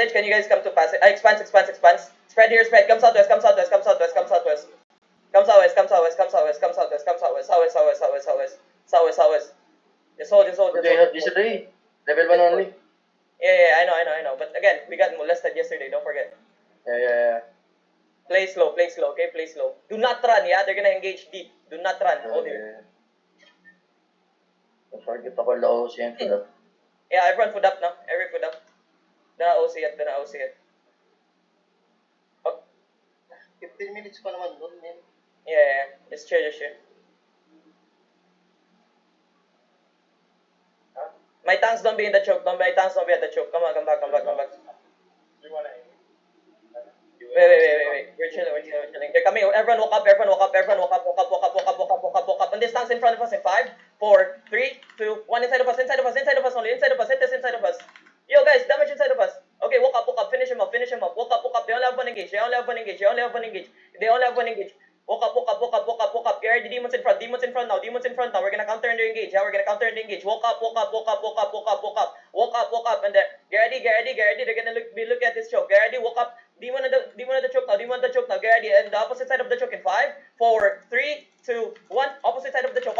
passage. Can you guys come to passage? Expands. Spread here, spread. Come southwest. Come southwest. Come southwest. Come southwest. Come southwest. Come southwest. Come southwest. Come southwest. Come southwest. Southwest. Just hold. They have disarray. Level 1 only. Yeah, I know. But again, we got molested yesterday. Don't forget. Yeah. Play slow. Okay, play slow. Do not run. Yeah, they're gonna engage deep. Do not run. Hold here. Don't forget ako low siya for that. Yeah, everyone put up now. Everyone put up. Dana OC yet. Oh. 15 minutes pa naman doon, man. Yeah. Just chill. My tanks don't be in the choke. Come on, come back. Wait. We're chilling. They're coming. Everyone walk up. And this tanks in front of us in 5, 4, 3, 2, 1. Inside of us only. Inside of us. Hit this inside of us. Yo guys, damage inside of us. Okay, walk up. Finish him up. Walk up. They only have one engage. Walk up. Here are the demons in front now. We're gonna counter and engage. Walk up. And there. Get ready. They're gonna look at this choke. Get ready. Walk up. Demon at the choke now. Get ready. And the opposite side of the choke in 5, 4, 3, 2, 1. Opposite side of the choke.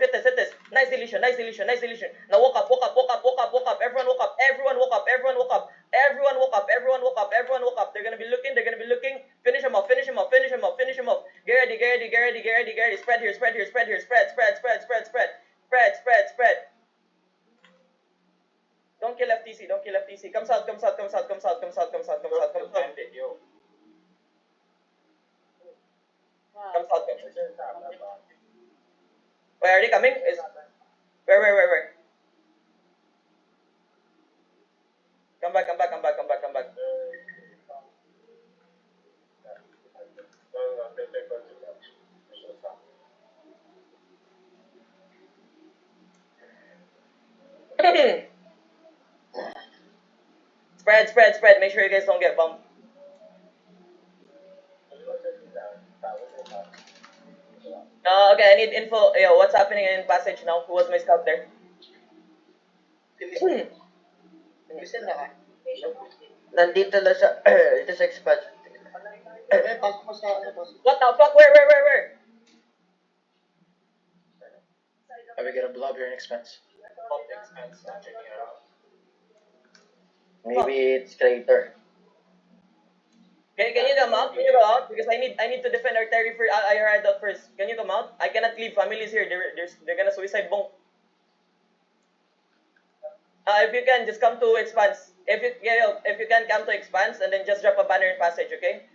Hit this. Nice deletion. Now walk up. Everyone walk up. They're gonna be looking. Finish him up. Get ready. Spread here. Spread. Don't kill FTC. Come south. Where are they coming? Where? Come back. Spread. Make sure you guys don't get bumped. Okay, I need info. Yo, what's happening in passage now? Who was my scout there? Nandito lang sa, ito sa expansion. What the fuck? Where? Are we gonna blow up your expense? Maybe it's crater. Can you come out? Because I need to defend our territory for IR out first. Can you come out? I cannot leave families here. They're gonna suicide bomb. If you can, just come to expanse. If you can come to expanse and then just drop a banner in passage, okay?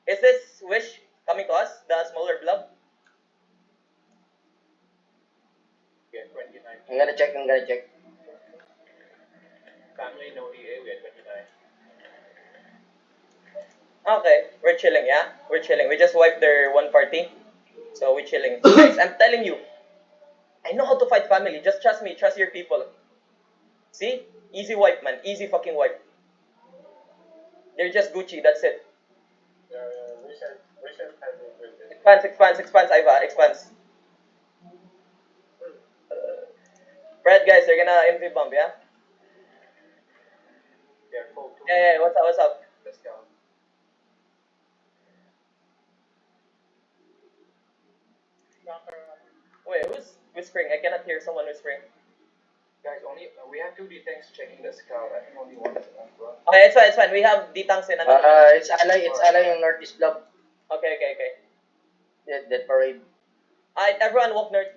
Is this wish coming to us? The smaller blob? We are 29. I'm gonna check. Family no EA, we are 29. Okay, we're chilling, yeah? We're chilling. We just wiped their one party. So we're chilling. Guys, I'm telling you. I know how to fight family. Just trust me. Trust your people. See? Easy wipe, man. Easy fucking wipe. They're just Gucci. That's it. Expands, Iva. Expands. Brad, guys, they're gonna MV bomb, yeah? Yeah, what's up? Let's go. Wait, who's whispering? I cannot hear someone whispering. Guys, we have 2 D-tanks checking the scout. I think only one is enough, bro. Okay, it's fine. We have D-tanks in another. It's ally yung northeast blob. Okay. That parade. Everyone walk north.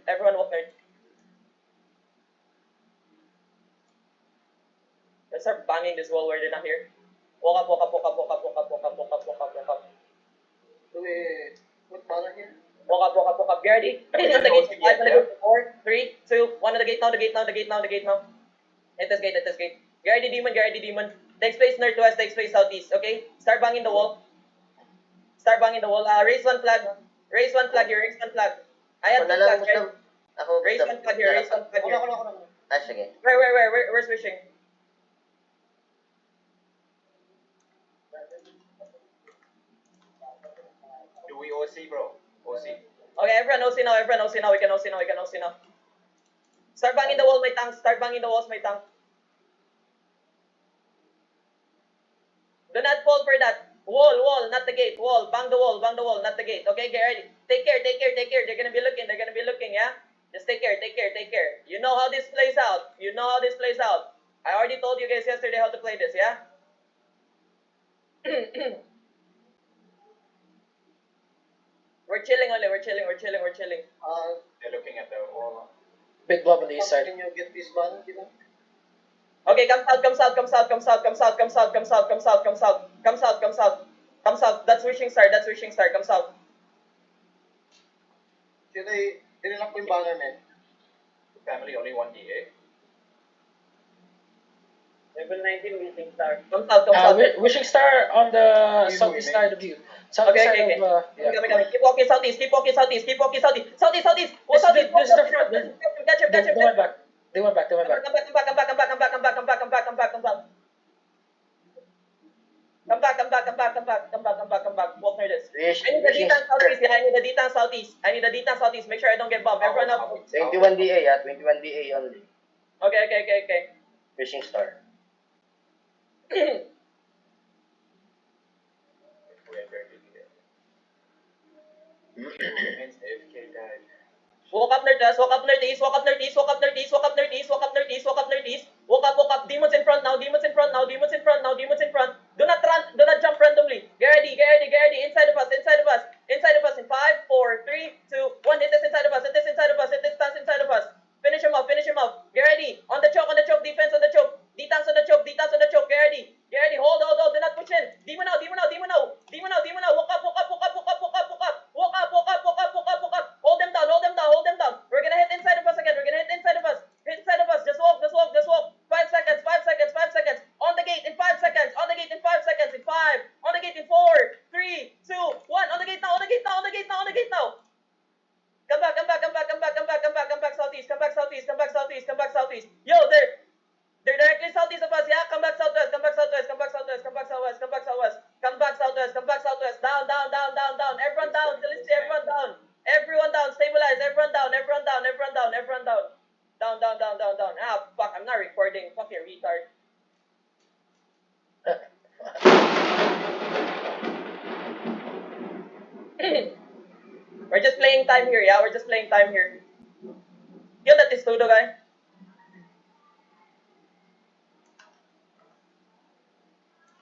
Let's start banging this wall where they're not here. Walk up. Wait, what color here? Walk up. Get ready. On the gate. 5 on the gate. 4, 3, 2, 1 on the gate now. Hit this gate. Get ready, demon. Take space northwest, take space southeast, okay? Start banging the wall. Raise one flag here. I have 2 flags, right? Raise one flag here. Ah, sige. Where's wishing? Do we OC, bro? OC. Okay, everyone OC now. We can OC now. Start banging the walls, my tank. Do not fall for that. Wall, not the gate. Wall, bang the wall, not the gate. Okay, get ready. Take care. They're gonna be looking, yeah? Just take care. You know how this plays out. I already told you guys yesterday how to play this, yeah? We're chilling only, we're chilling. They're looking at the wall. Big blob on the east side. Can you get this one, you know? Okay, come south. That's wishing star, come south. Sino dinilak ko yung banner, man? Family only 1 DA. Level 19 wishing star. Come south. Wishing star on the You southeast know, side of you. Southeast side Okay. of yeah. Coming. Keep walking southeast. Go southeast. This is the front. Catch him. They went back. Come back. Walk near this. I need the Dita southeast. Make sure I don't get bombed. Everyone up. 21 DA, yeah. 21 DA only. Okay. Fishing star. We are very DA. Means AFK died. Walk up northeast. Walk up northeast. Demons in front now. Do not run. Do not jump randomly. Get ready. Inside of us. In 5, 4, 3, 2, 1. Hit this inside of us. Hit this stance inside of us. Finish him off. Get ready. On the choke. Defense on the choke. D-tanks on the choke. Get ready. Hold. Do not push in. Demon out. Walk up. Hold them down. We're gonna hit inside of us again. Just walk. 5 seconds. On the gate in 5 seconds. In 5. On the gate in 4, 3, 2, 1. On the gate now. Come back southeast. Yo, they're directly southeast of us. Yeah, come back southwest. Come back southwest. Down. Everyone down. Felicity, everyone down. Stabilize. Everyone down. Down. Ah, fuck. I'm not recording. Fucking retard. We're just playing time here, yeah? Kill that Testudo guy.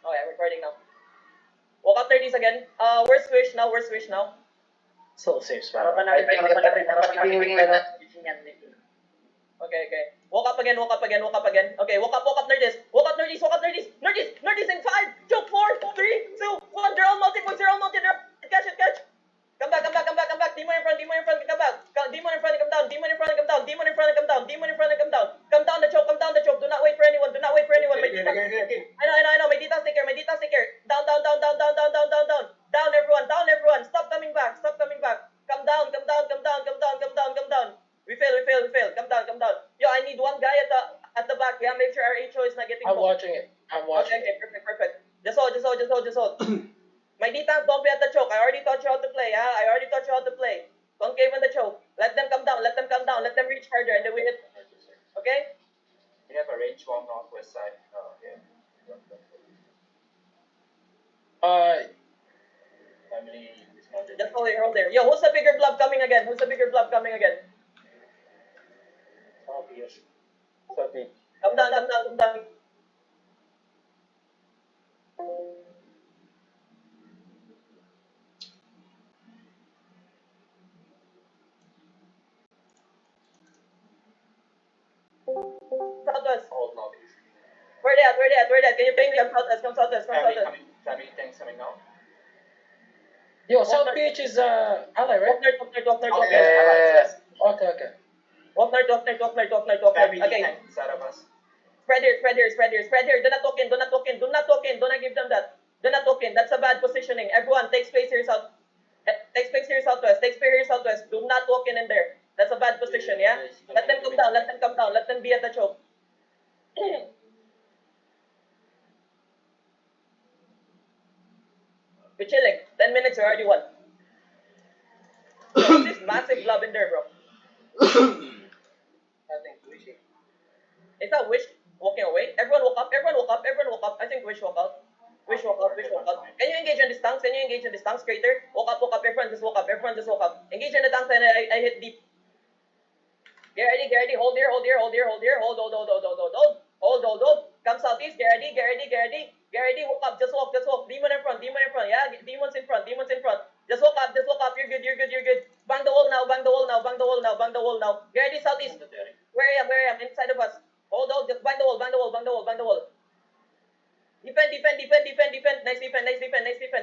Oh yeah, recording now. Walk up 30s again. Where's Swish now? Still the same spot. Okay. Walk up again. Okay, walk up Nerdist. Nerdist in 5, choke 4, 3, 2, 1. They're all mounted. Catch it. Come back. Demon in front, come back. Demon in front, come down. Come down the choke. Do not wait for anyone. My Dita. I know. My Dita take care. Down. Down everyone. Stop coming back. Come down. We fail. Come down. Yo, I need one guy at the back. Yeah, make sure our HO is not getting I'm bombed. watching it. Okay, perfect. Just hold. My D-tanks, don't be at the choke. I already taught you how to play, Concave on the choke. Let them come down. Let them reach harder, and then we hit. Okay? We have a range bomb northwest side. Yeah. Family is not dead. Just hold there. Yo, who's the bigger blob coming again? Obvious. Come down. Southwest. Old northeast. Where they at? Can you bring me? Come southwest. Family tanks coming now. Yo, South Beach is ally, right? Walk north. Okay. Walk north. Family Okay. tanks inside of us. Spread here. Do not walk in. Do not give them that. Do not walk in. That's a bad positioning. Everyone, take space here southwest. Do not walk in there. That's a bad position, yeah? Let them come down. Let them be at the choke. We're chilling. 10 minutes, we already won. There's this massive blob in there, bro. Is that Wish walking away? Everyone woke up. I think Wish woke up. Wish woke up, wish woke up. Can you engage on this tanks? Can you engage on this tanks, Crater? Woke up, everyone just woke up, everyone just woke up. Engage on the tanks and I hit deep. Get ready, hold here, hold. Come southeast, get ready. Woke up, just walk. Demon in front, yeah, demons in front. Just walk up, you're good. Bang the wall now. Get ready, southeast. Where I am, inside of us. Hold, just bang the wall. Defend. Nice defend.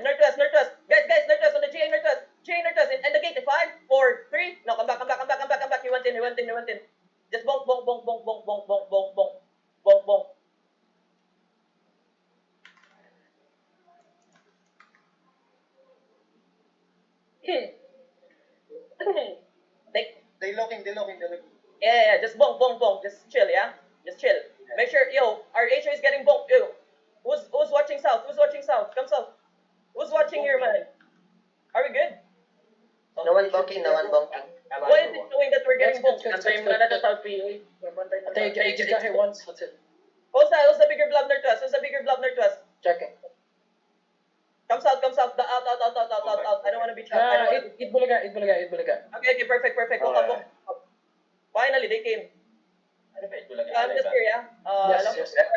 Northwest. Guys, Northwest on the GA Northwest. And the gate in 5, 4, 3. No, come back. He went in. Just bonk. Take. They looking. Yeah, just bonk. Just chill, yeah? Just chill. Make sure, our HO is getting bonked. Yo, who's watching south? Come south. Who's watching here, man? Are we good? No one bonking. Why is it showing that we're getting bonked? Antay mo na sa South PA. Antay, I just got hit once. That's it. Who's the bigger blob Northwest? Checking. Come south. The out. I don't want to be trapped. It bulaga. Okay, perfect. Walk up. Finally, they came. I'm just here, yeah? Hello? Yes.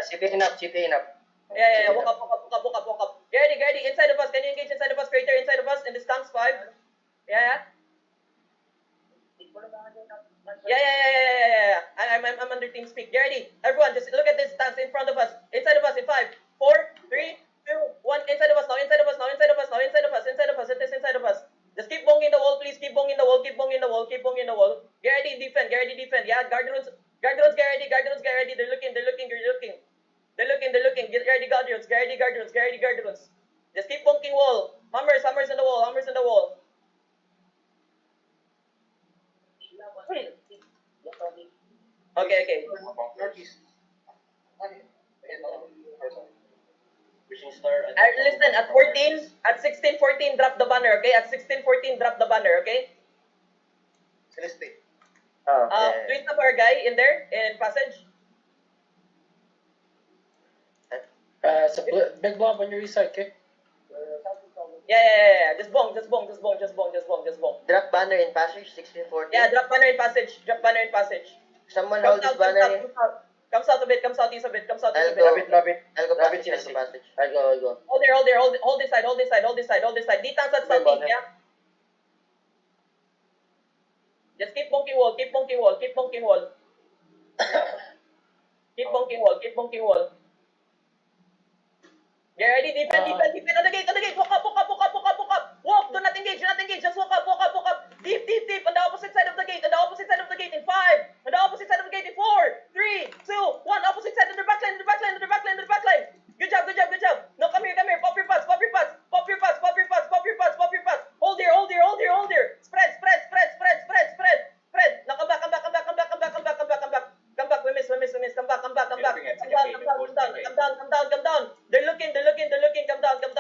City enough. Yeah. Walk up. Get ready. Inside of us. Can you engage inside of us? Crater inside of us. In this tanks 5. Yeah. I'm under team speak. Get ready. Everyone, just look at this tanks in front of us. Inside of us in 5, 4, 3, 2, 1. Inside of us now. It is inside of us. Just keep bonging the wall, please. Keep bonging the wall. Get ready, defend. Yeah, Guardians, get ready. They're looking. Get ready, Guardians. Just keep bonking wall. Hammers in the wall. Okay. Northeast. Listen, at 16-14, drop the banner, okay? Drop the banner, okay? Celeste. Okay. Please have our guy in there, in passage. It's a big blob on your east side, okay? Yeah. Just bong. Drop banner in passage 1614. Yeah, drop banner in passage. Someone hold this banner here. Come south a bit, come southeast a bit. I'll go Rabbit, passage. I'll go. Hold this side. D-tanks at southeast, yeah? Just keep bonking wall. Keep bonking wall. Get ready, defend. On the gate. Walk up. Walk, do not engage. Just walk up. Deep. On the opposite side of the gate. In 5. On the opposite side of the gate in 4, 3, 2, 1. Opposite side of the backline. Good job. No, come here. Pop your pots. Hold here. Spread. Now come back. We miss. Come back. Come down. They're looking. Come down. Come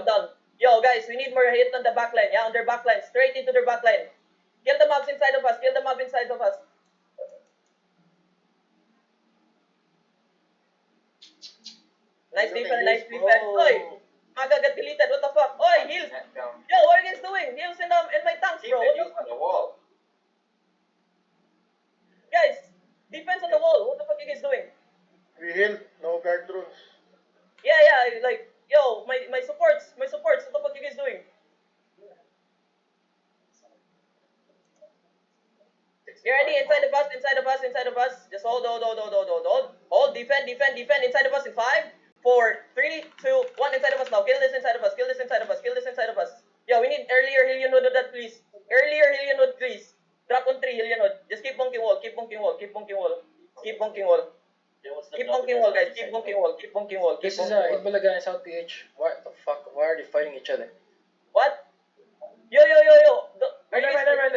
down. Yo, guys, we need more hit on the backline. Yeah, on their backline. Straight into their backline. Kill the mobs inside of us. Nice defense. Oi! Maga got deleted. What the fuck? Oi, heals. Yo, what are you guys doing? Heals in my tanks, bro. What the fuck? on the wall. Guys, defense on the wall. What the fuck are you guys doing? We heal. No guard drones. Yeah, like, yo, my supports. What the fuck are you guys doing? You ready? Inside of us. Just hold. Defend. Inside of us in 5, 4, 3, 2, 1. Inside of us now. Kill this inside of us. Yo, we need earlier Hillian Hood on that, please. Drop on 3 Hillian Hood. Just keep bonking wall. Keep bonking wall, guys. Keep bonking wall. This is Itbulaga and South PH. What the fuck? Why are they fighting each other? What? Yo. Wait.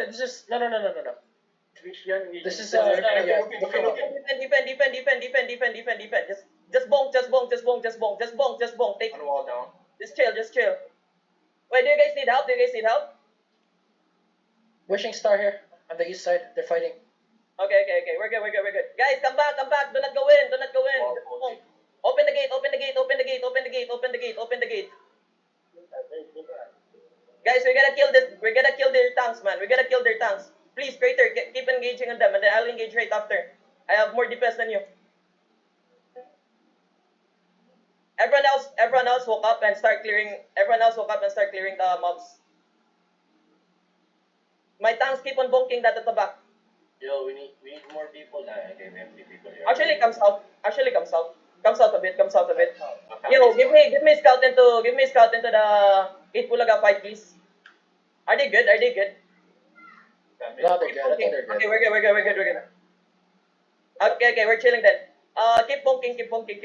This is no. This is Defend. Just bonk. Take. One wall down. Just chill. Wait, do you guys need help? Wishing Star here on the east side. They're fighting. Okay. We're good. Guys, come back. Do not go in. Open the gate. Guys, we're gonna kill their tanks, man. Please, Crater, keep engaging on them, and then I'll engage right after. I have more DPS than you. Everyone else woke up and start clearing the mobs. My tanks keep on bonking that at the back. Yo, we need more people. Okay, we have 3 people here. Actually, come south. Come south a bit. Yo, give me scout into the 8 Bulaga fight, please. Are they good? No, they're good. I think they're good. Okay, we're good. Okay, we're chilling then. Keep bonking. Keep bonking.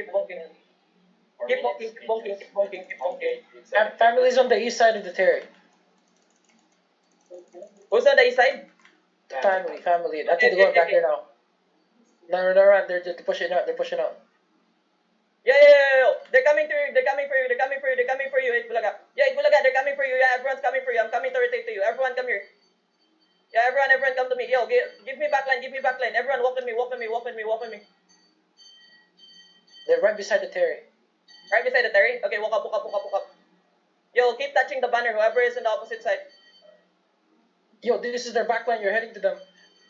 Family's on the east side of the Terry. Who's on the east side? Family. I think they're going back there now. No, they're pushing out. Yo. They're coming for you. 8 Bulaga. Yeah, 8 Bulaga, they're coming for you. Yeah, everyone's coming for you. I'm coming to rotate to you. Everyone come here. Yeah, everyone come to me. Yo, give me backline. Everyone walk on me. They're right beside the Terry. Right beside the Terry? Okay, walk up. Yo, keep touching the banner, whoever is on the opposite side. Yo, this is their backline. You're heading to them.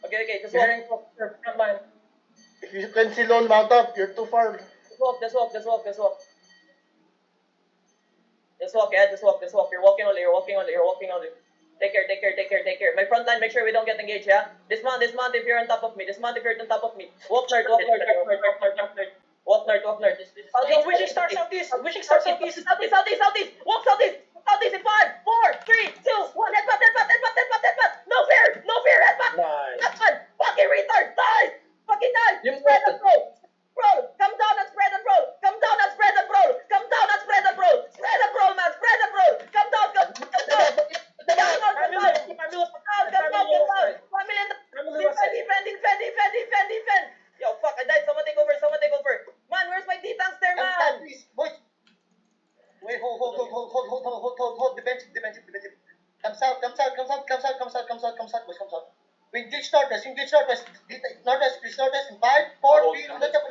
Okay, just You're walk. heading for their front line. If you can see lone mount up, you're too far. Just walk. Just walk. You're walking only. Take care. My front line, make sure we don't get engaged, yeah? Dismount if you're on top of me. Walk north. Walk north. Wishing star southeast. Southeast. Walk southeast in 5, 4, 3, 2, 1. Headbutt. No fear. Headbutt. Nice. Headbutt. Fucking retard. Die. Fucking die. You Spread missed and roll. Bro, come down and spread and roll. Spread and roll, man. Spread and roll. Come down. Defend. Yo, fuck, I died. Someone take over. Man, where's my D-tanks there, Come man? stand, please, boys. Wait, hold. Defensive. Come south, boys, come south. We engage northwest. Northwest, please, northwest. In 5, 4, 3, on the top.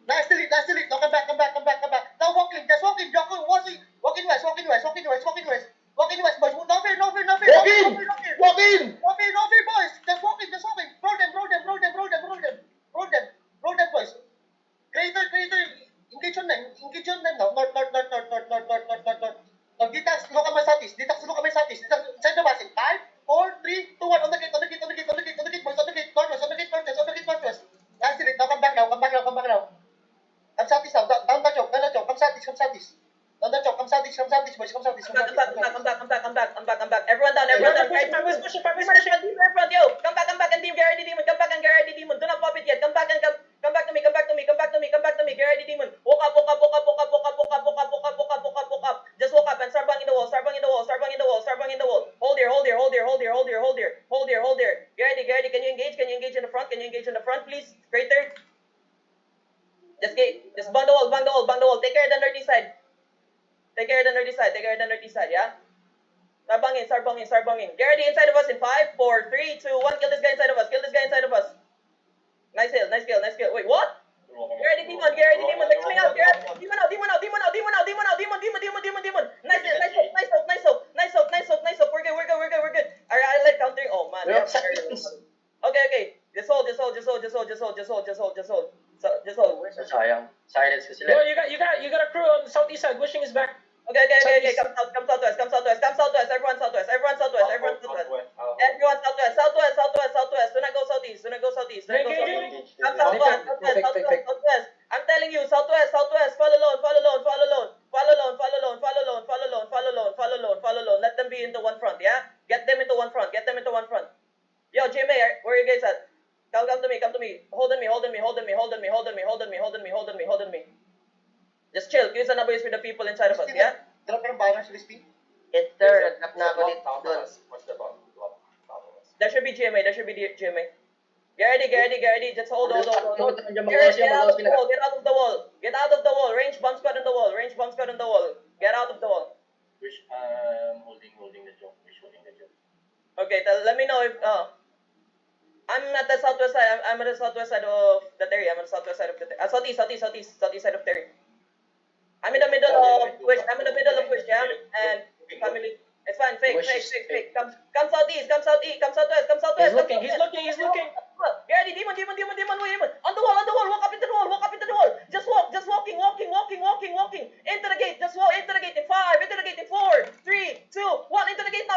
Nice delete. Now come back. Now walking, just walking. Walking west, boys. No fear. Walk in! No fear, boys. Just walking. Roll them, boys. Creator. Engage on them now. North. Now, detax, look at my southeast. Inside the bus in 5, 4, 3, 2, 1. On the gate, boys. Northwest. Nice delete. Now come back now. Come southeast now. Down the choke. Come southeast. Down the choke. Come southeast, boys. Come back. Everyone down. Family's pushing. Everyone, yo, come back and team Gary Demon. Do not pop it yet. Come back to me. Gary Demon. Walk up. Just walk up and start banging the wall. Hold here. Gary, can you engage in the front, please? Crater. Just bang the wall. Take care of the nerdy side. Yeah? Start banging. Gary inside of us in 5, 4, 3, 2, 1. Kill this guy inside of us. Nice kill. Wait, what? Gary Demon, they're coming out. Demon out. Nice soak. We're good. I like countering. Oh man. They're Yeah. upside down. Okay. Just hold. Sayang. Silence ko sila. Yo, you got a crew on the southeast side. Wishing is back. Okay. Come southwest. Everyone southwest. Everyone southwest. Do not go southeast. Come southwest. I'm telling you, southwest. Follow alone. Let them be into one front, yeah? Get them into one front. Yo, Jimmy, where are you guys at? Come to me. Hold on me. Just chill. Use an abuse with the people inside of us, yeah? Drop ng banners, listing. Yes, sir. Nagkap na ako dito doon. What's the top of us? There should be GMA. Gary, just hold. Ano dyan, Gary, mga sila. get out of the wall. Range bomb squad on the wall. Get out of the wall. Which holding the joke. Okay, let me know if I'm at the southwest side. I'm at the southwest side of the Terry. I'm at the southwest side of the southeast side of Terry. I'm in the middle of Wish. I'm in the middle of Wish, yeah. And family. It's fine. Fake. Come southeast. Come southeast. Come southwest. Come southwest. He's looking. Gary, demon. On the wall. Walk up into the wall. Just walking. Into the gate. Just walk into the gate in 5. Into the gate in 4, 3, 2, 1. Into the gate now.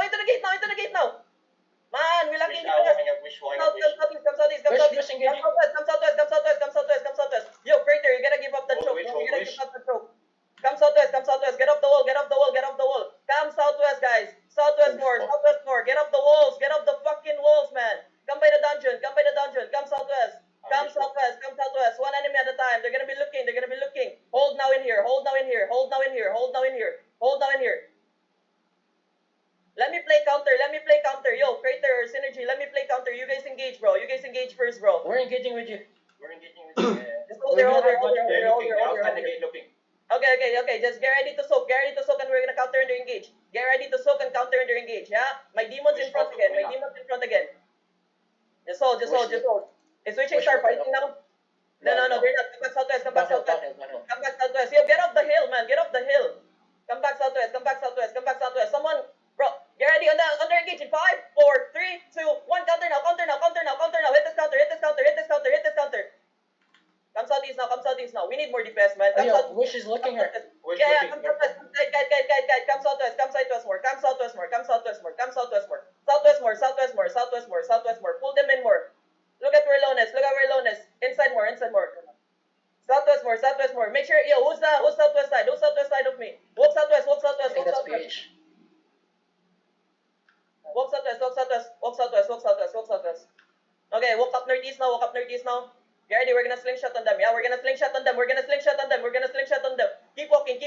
Man, we're lucky. Come southeast. Come southwest. Yo, Crater, you gotta give up the choke. Come southwest. Get off the wall. Come southwest, guys. Southwest more. Get up the walls. Get up the fucking walls, man. Come by the dungeon. Come southwest. One enemy at a time. They're gonna be looking. Hold now in here. Let me play counter. Yo, Crater or Synergy, let me play counter. You guys engage, bro. First, bro. We're engaging with you. Just hold there. Outside the gate looking. Okay. Just get ready to soak. And we're gonna counter and engage. Get ready to soak and counter and engage. Yeah. My demons in front again. Just hold. Is switching start fighting now? No. They're not. Come back southwest. Come back southwest. Yo, get off the hill, man. Come back southwest. Someone, bro, get ready on the engage in 5, 4, 3, 2, 1. Counter now. Hit this counter. Come southeast now. We need more defense, man. Wish is looking here. Yeah, come southwest. Guide. Come southwest more. Southwest more. Pull them in more. Look at where lone is. Inside more. Southwest more. Make sure, yo, who's southwest side? Who's southwest side of me? Walk southwest. I think that's PH. Walk southwest. Okay, walk up northeast now. Get ready, we're gonna slingshot on them. Yeah, we're gonna slingshot on them. Keep walking.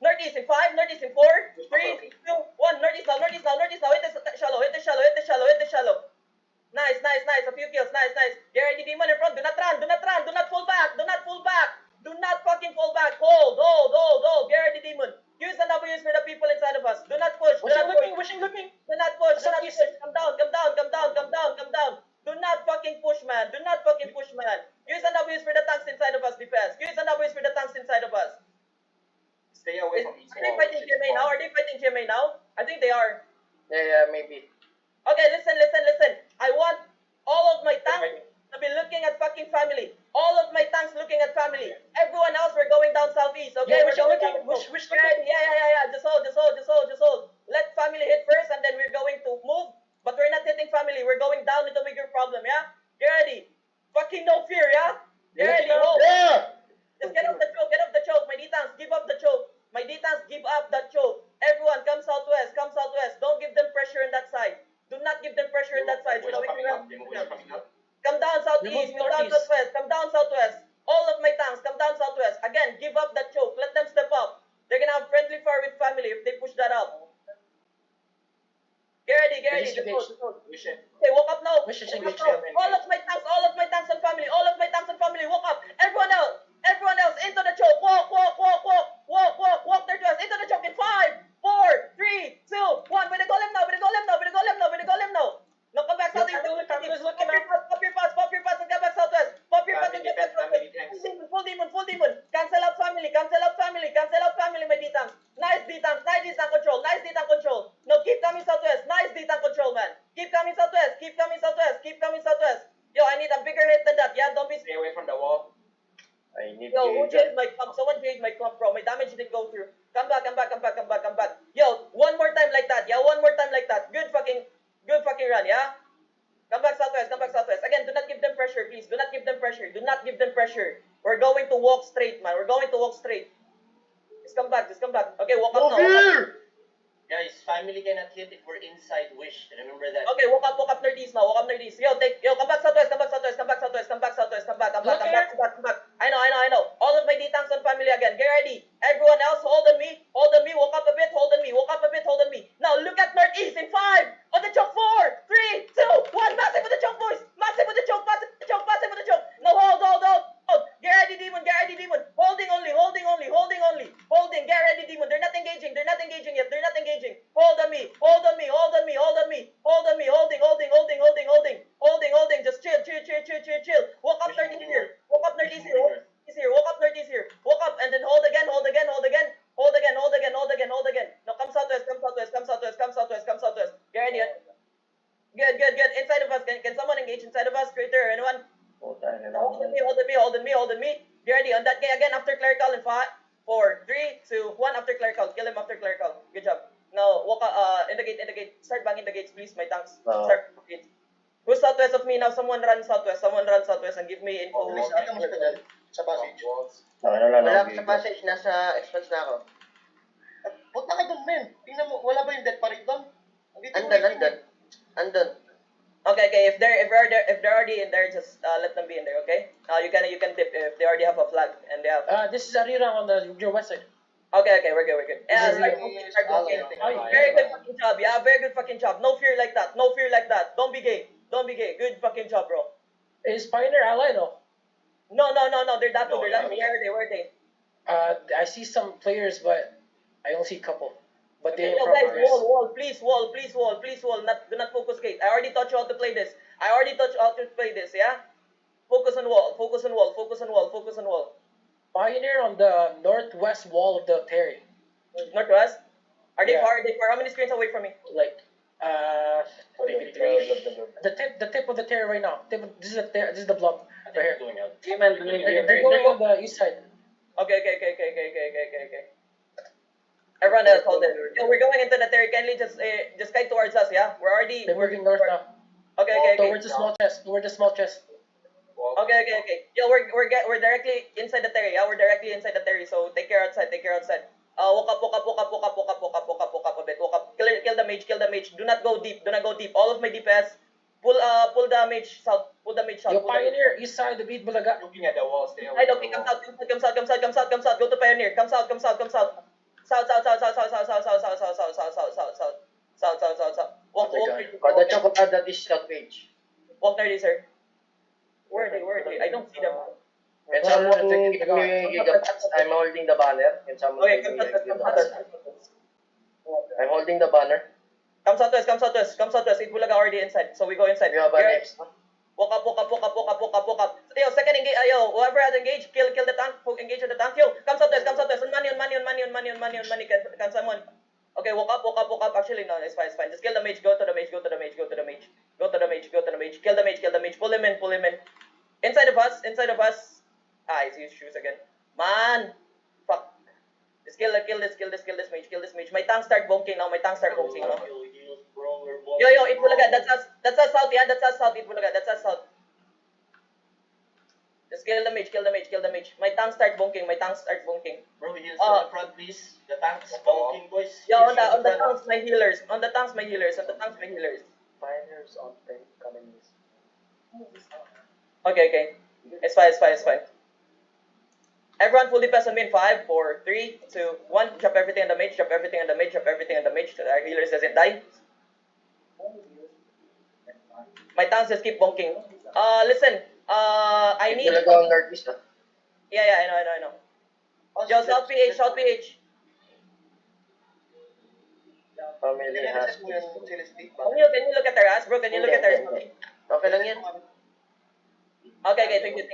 Northeast in 5, northeast in 4, 3, 2, 1. Northeast now. Hit the shallow. Nice. A few kills. Nice. Get ready, demon in front. Do not run. Do not fall back. Do not fucking fall back. Hold. Get ready, demon. Use the W's for the people inside of us. Do not push. Wishing looking. Do not push. Come down. Do not fucking push, man. Use the W's for the tanks inside of us, defense. Stay away from each Are they fighting GMA now? I think they are. Yeah, maybe. Okay, listen. I want all of my tanks to be looking at fucking family. Everyone else, we're going down southeast, okay? Yeah, We're going down Wish looking. Yeah. Just hold. Let family hit first, and then we're going to move. But we're not hitting family. We're going down into bigger problem, yeah? Get ready. Fucking no fear, yeah? Get ready. Hold. Yeah! Just get off the choke. My D-Tanks, give up the choke. Everyone, come southwest. Don't give them pressure on that side. Do not give them pressure on that side. So that we can come down southeast, come down southwest. All of my tanks, come down southwest. Again, give up that choke. Let them step up. They're gonna have friendly fire with family if they push that up. Get ready. Just hold. Okay, walk up now. Wish is Walk engaged. up now. All of my tanks on family. Walk up. Everyone else into the choke. Walk there to us. Into the choke in 5, 4, 3, 2, 1. We're gonna go left now. Now come back southeast. Pop your pots and come back southwest. Full demon. Cancel out family, my D-Tanks. Nice D-Tank control. No, keep coming southwest. Nice D-Tank control, man. Keep coming southwest. Yo, I need a bigger hit than that. Yeah, don't be. Stay away from the wall. I need Yo, who to changed my clump? Someone changed my clump, bro. My damage didn't go through. Come back. Yo, one more time like that. Good fucking run, yeah? Come back southwest. Again, do not give them pressure, please. Do not give them pressure. We're going to walk straight, man. Just come back. Okay, walk up now. Guys, family cannot hit if we're inside Wish. Remember that. Okay, walk up northeast now. Yo, come back southwest. Come back. I know. All of my D-Tanks on family again. Get ready. Everyone else, hold on me. Walk up a bit, hold on me. Now look at northeast in 5. On the choke, 4, 3, 2, 1. Massive with the choke, boys. Massive with the choke. Now hold. Get ready, demon. Holding only. Get ready, demon. They're not engaging yet. Hold on me. ready. Good. Inside of us. Can someone engage inside of us? Crater, anyone? Puta, Hold on me. Get ready. On that guy again after clerical in 5, 4, 3, 2, 1 after clerical. Kill him after clerical. Good job. Now walk in the gate. Start banging the gates, please. My tanks. Start the gates. Who's southwest of me now? Someone run southwest and give me info. Please, kita mo sa pedal. Sa passage. Wala ko sa passage, nasa expanse na ako. Punta ka dun, men. Tingnan mo, wala ba yung dead pa rin dun? Andun. Okay. If they're already in there, just let them be in there. Okay. You can dip if they already have a flag and they have. This is Arira on your west side. Okay, we're good. Yeah, start walking. Very good fucking job. Yeah, very good fucking job. No fear like that. Don't be gay. Good fucking job, bro. Is Pioneer ally no? No. They're that two. Where are they? I see some players, but I only see a couple. But they Yo, guys, wall. Please, wall. Do not focus gate. I already taught you how to play this. Yeah. Focus on wall. Pioneer on the northwest wall of the Terry. Northwest. Are they Yeah. far? How many screens away from me? Like maybe 3. The tip of the Terry right now. This is the blob right here. They're going on the east side. Okay. Everyone else, hold it. Yo, we're going into the Terry. Kindly just kite towards us, yeah? They're moving north now. Okay. Towards the small chest. Okay. Yo, we're directly inside the Terry, yeah? We're directly inside the Terry, so take care outside. Walk up a bit. Walk up. Kill the mage. Do not go deep. All of my DPS. Pull the mage south. Yo, Pioneer, east side, the beat Bulaga. Looking at the wall, stay away I from don't think the comes wall. out. Go to Pioneer. Comes out. South. Walk Kada chok kada this shot page. Walk 30, sir. Where are they? I don't see them. Can someone give me gigapats? I'm holding the banner. Can someone Okay, give come me southwest. gigapats? I'm holding the banner. Come southwest. Eat Bulaga already inside, so we go inside. We have an next. Walk up. Yo, second engage. Yo, whoever has engaged, kill the tank. Engage with the tank. Yo, come southwest. On money. Can someone? Okay, walk up. Actually, no, it's fine. Just kill the mage. Go to the mage. Kill the mage. Pull him in. Inside of us. I see his shoes again. Man, fuck. Just kill this mage. My tank start bonking now. Yo, it Bulaga. That's us south. Yeah, that's us south. It Bulaga. That's us south. Just kill the mage. My tank start bonking. Bro, heals on the front, please. The tanks, bonking boys. Yo, on the tanks, my healers. Pioneers on tank coming east. Okay. It's fine. Everyone fully pass on me in 5, 4, 3, 2, 1. Drop everything on the mage. So that our healers doesn't die. My tanks just keep bonking. Listen. I need. Bulaga on northeast. Yeah, I know. Yo, South PH. Family has. Can you look at their ass, bro? Can you look at their ass? Okay lang yan. Okay, thank you.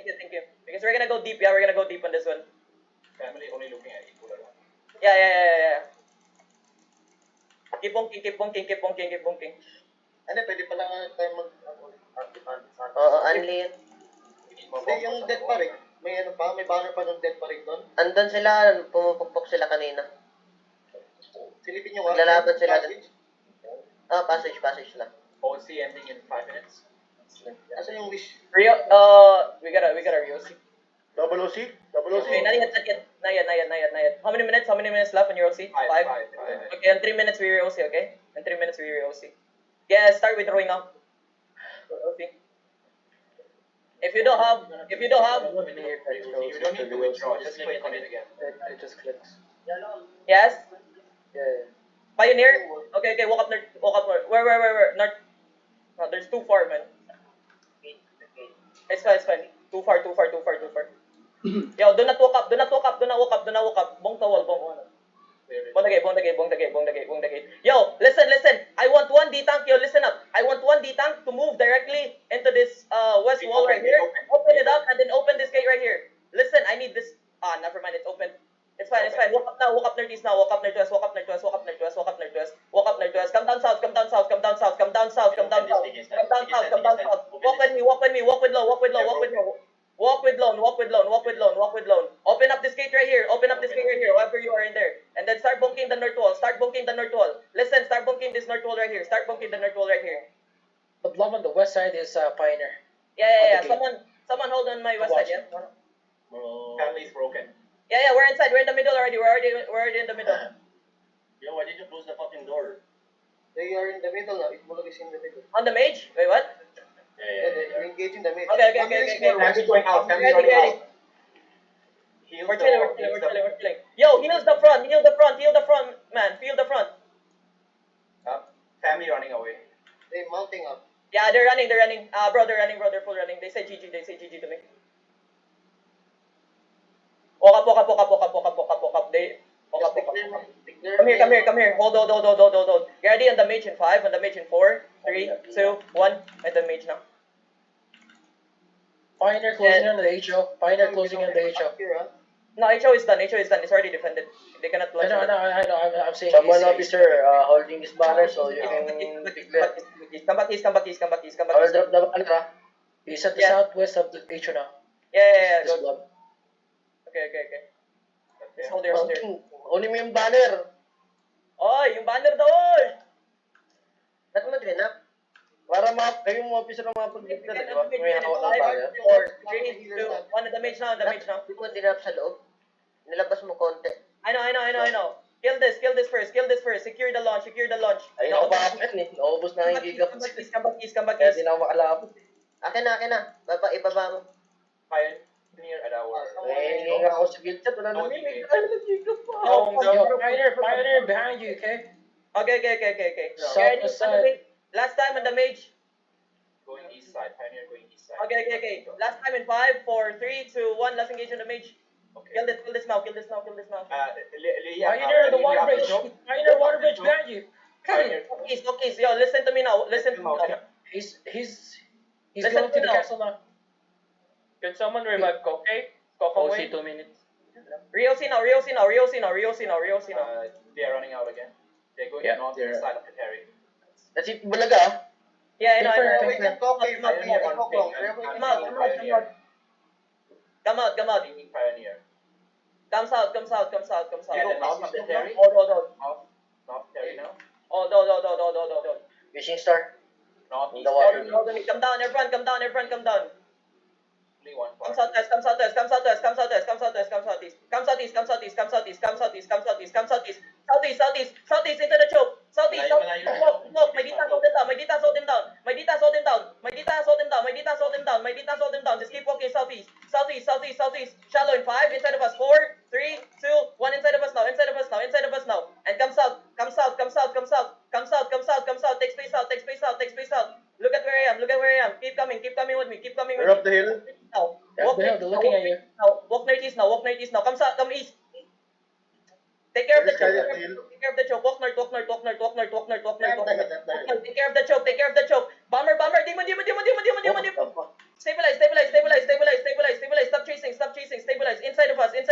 Because we're gonna go deep, yeah, on this one. Family only looking at each other. Yeah. Keep bonking. Ano, pwede pala tayo Oo, unli yan. Hindi, yung dead pa rin. May banner pa ng dead pa rin doon. Andun sila, pumupukpok sila kanina. Silipin nyo nga. Naglalaban sila doon. Passage lang. OC ending in 5 minutes. Asa yung wish? Rio, we got a Rio. Double OC? Okay, not yet. How many minutes left on your OC? 5. Okay, in 3 minutes we OC, okay? Yeah, start with throwing now. OC. If you don't have, You don't need to withdraw, just click on it again. It just clicks. yes? Yeah. Pioneer? Okay, walk up north. Where? North. No, there's too far, man. It's fine. Too far. Yo, do not walk up. Bong the wall. Bong the gate. Yo, listen. I want one D tank. Yo, listen up. I want one D tank to move directly into this west wall right here. Open it up and then open this gate right here. Listen, I need this. Never mind. It's open. It's fine. Walk up northeast now. Walk up northwest. Come down south. south. Come down south, come down south. Walk with me, walk with me, walk with low, walk with low, walk with low. Walk with lone, walk with lone, walk with lone, walk with lone. Open up this gate right here, open up this gate right here, wherever you are in there. And then start bunking the north wall, start bunking the north wall. Listen, start bunking this north wall right here, start bunking the north wall right here. The blob on the west side is Pioneer. Yeah. Okay. Someone hold on my west side, yeah? Bro. Family is broken. Yeah, we're inside, we're in the middle already, we're already in the middle. Yo, why did you close the fucking door? They are in the middle now. Itbulog is in the middle. On the mage? Wait, what? Yeah, they're engaging the mid. Okay. Family going out. Family Ready, going ready. out. Heal We're the chilling, wall, we're heal the- chilling. Yo, heal the front, man, heal the front. Family running away. They're mounting up. Yeah, they're running. Bro, they're full running. They say GG to me. Walk up. They walk up. Come here. Hold. Get ready on the mage in 5, on the mage in 4, 3, 2, 1, and the mage now. Pioneer closing on the HO. Pioneer closing on the HO. No, HO is done. It's already defended. They cannot I launch. know. I'm saying Someone he's- officer holding this banner so you can declare. Come back east. I will drop the banner. ah. He's at the Yeah. southwest of the HO now. Yeah. This Go. blob. Okay. Just hold there. Huli mo yung banner. Oy, yung banner doon! Ba't mo dinap? Para kayong mga officer na mapag-declare, di ba? May hawak ng banner. 4, 3, 2, 1, the mage now. Di mo dinap sa loob? Nilabas mo konti. I know. Kill this first. Secure the launch. Ay, nakapakap yan eh. Naubos na yung giga. Come back east. Kaya di na ako makalapit. Akin na. Ibaba mo. Pioneer at our. Eh, hindi nga ako sa guild chat. Wala na may giga pa. Yo, Pioneer behind you, okay? Okay. No. Ready? South On the mage. Last time on the mage. Going east side. Pioneer going east side. Okay. Last time in 5, 4, 3, 2, 1. Last engage on the mage. Okay. Kill this now. Leah, Pioneer on the water Leah, bridge. no? Pioneer water bridge behind you. Pioneer. Okay. Yo, listen to me now. He's Listen going to to the now. castle now. Can someone revive Koke? OC 2 minutes. Rio C now. They are running out again. They're going Yeah, north they're- side of the Terry. That's it, Bulaga ah. Yeah, I know. Wait, okay. Come out. Thinking Pioneer. Come south. Yeah, the north of the Terry. Hold. North Terry now. Hold. Fishing star. North In east the water. Terry. Come down, everyone come down. Only one Come part. southeast. Come southeast into the choke. Southeast. Walk. My Dita hold him down. Just keep walking southeast. Shallow in 5, inside of us. 4, 3, 2, 1, inside of us now. And come south. Take space out. Look at where I am. Keep coming with me. We're up the hill. Now. Up the hill, they're looking at you. Walk northeast now. Come east. Take care of the choke. Walk north. Take care of the choke. Bomber. Demon. Stabilize. Stop chasing. Stabilize. Inside of us. This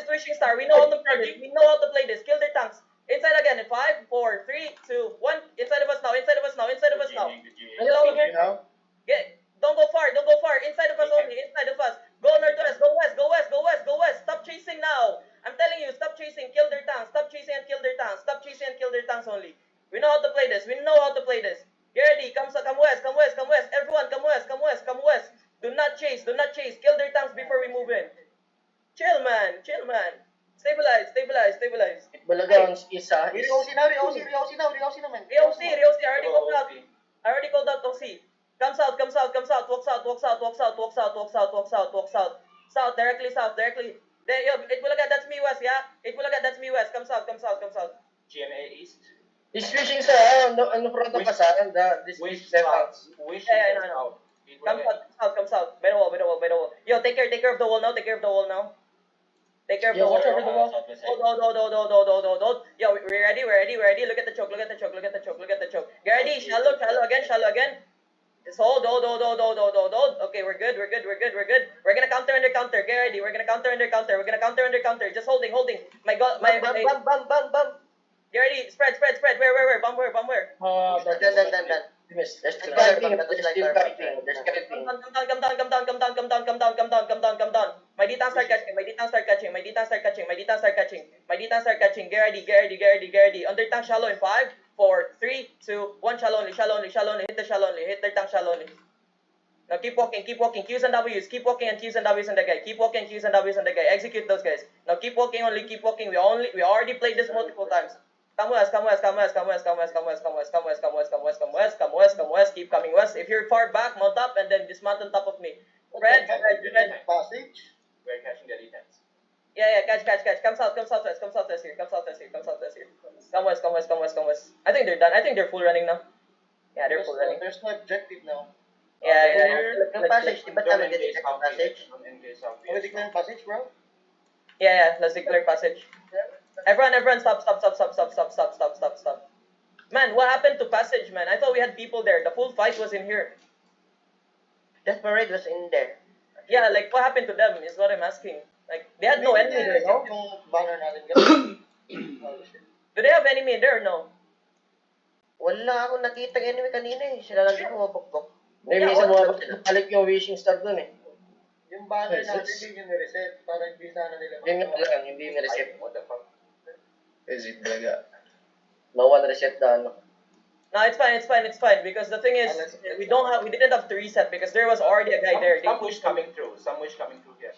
is Wishing Star. We know how to play this. Kill their tanks. Inside again in 5, 4, 3, 2, 1. Inside of us now. Don't go far. Inside of us only. Go northwest. Go west. Stop chasing now. I'm telling you, stop chasing. Kill their tanks. Stop chasing and kill their tanks only. We know how to play this. Get ready. Come west. Everyone, come west. Do not chase. Kill their tanks before we move in. Chill, man. Stabilize. Bulaga ang isa. Rio C na, man. Rio C, I already called out OC. Come south. Walk south. South, directly. There, yo, it will get that's me west, yeah? Come south. GMA east. This fishing star, ano front of us ah. This Wish left south. out. Wish Yeah, is no. out. It will Come get- south. Better wall. Yo, take care of the wall now. Take care of the wall. Yo, watch over the wall. Hold. Yo, we're ready. Look at the choke. Get ready. Shallow again. Just hold. Okay, we're good. We're gonna counter under counter. Get ready. We're gonna counter under counter. Just holding. My God, Bam. Get ready. Spread. Where? Bomb where? Done. Miss. There's still scalping. There's scalping. Come down. My D-Town start catching. My D-Town start catching. Get ready. Under tank shallow in 5, 4, 3, 2, 1. Shallow only. Hit the shallow only. Hit their tank shallow only. Now keep walking. Qs and Ws. Keep walking and Qs and Ws on the guy. Execute those guys. Now keep walking. We already played this multiple times. Come west. Keep coming west. If you're far back, mount up and then dismount on top of me. Red. Passage. We're catching the D10s. Yeah, catch. Come southwest here. Come west. I think they're done. I think they're full running now. Yeah, they're full running. There's no objective now. Yeah. Yung passage, di ba Don't tayo engage mag-detect south ng passage? Don't engage south Are we declaring passage, bro? Yeah, let's declare passage. Everyone, stop. Man, what happened to passage, man? I thought we had people there. The full fight was in here. Death Parade was in there. Yeah, like, what happened to them is what I'm asking. Like, they had no enemy there, no? Yung banner natin. Oh, shit. Do they have enemy in there or no? Wala ako nakita enemy kanina eh. Sila lang yung mabukbok. May Yeah, minsan what- mga balik yung wishing star dun eh. Yung banner Yes, natin, yes. hindi yung reset para hindi sana nila. Yun nga lang, hindi na-reset. What the fuck? Is it talaga? No one reset the ano. No, it's fine. Because the thing is, we didn't have to reset because there was already a guy there. Some wish coming through. Here.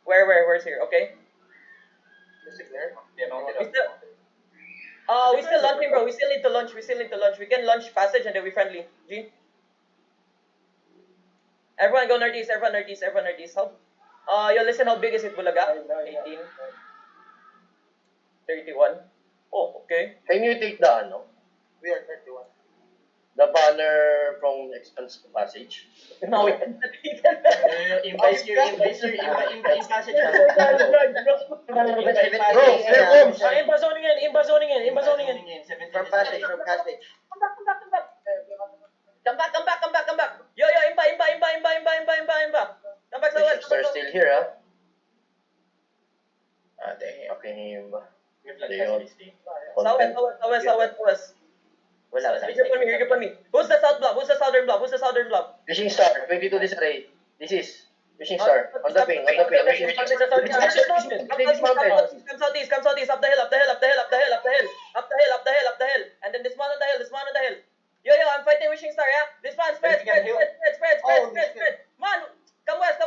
Where's here? Okay. Music there. They mounted We up. still, we still launching, bro. We still need to launch. We can launch passage and then we friendly. G. Everyone go northeast. Help. Yo, listen. How big is it, Bulaga? 18. 31. Oh, okay. Can you take the ano? We are 31. The banner from Expanse to Passage? No, we can. In passage. Imba zoning in. From passage. Come back. Yo, imba. Come back, Wishing southwest. star still here ah. Damn. Okay, Imba. Southwest. Wala. Here upon me. Who's the south block? Who's the southern block? Wishing star, 22 disarray. This is Wishing star. On the ping. Wishing star. Come southeast, up the hill. And then dismount on the hill. Yo, I'm fighting Wishing Star, yeah? Dismount, spread. Man, come west.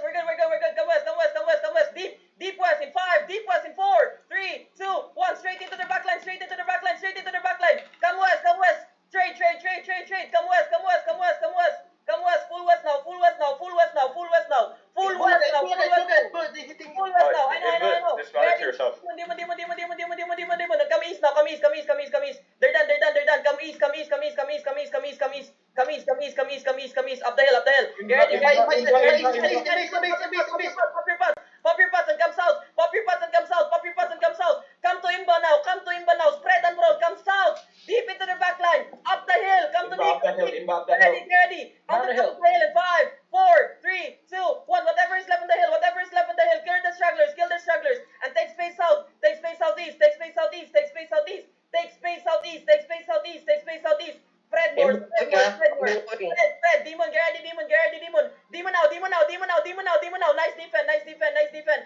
We're good. Come west. Deep west in 5, deep west in 4, 3, 2, 1. Straight into their backline. Come west. Trade. Come west. Full west now. Full west now. I know. Just run it to yourself. Demon. Come east now. They're done. Come east. Come east. Up the hill. Get ready. Pop your pots and come south. Come to Imba now. Spread and roll. Come south. Deep into the back line. Up the hill. Come to me. Imba up the hill. Ready. On the top of the hill in 5, 4, 3, 2, 1. Whatever is left in the hill. Kill the stragglers. And take space south. Take space southeast. Spread more. Spread. Demon, get ready. Demon now. Nice defense.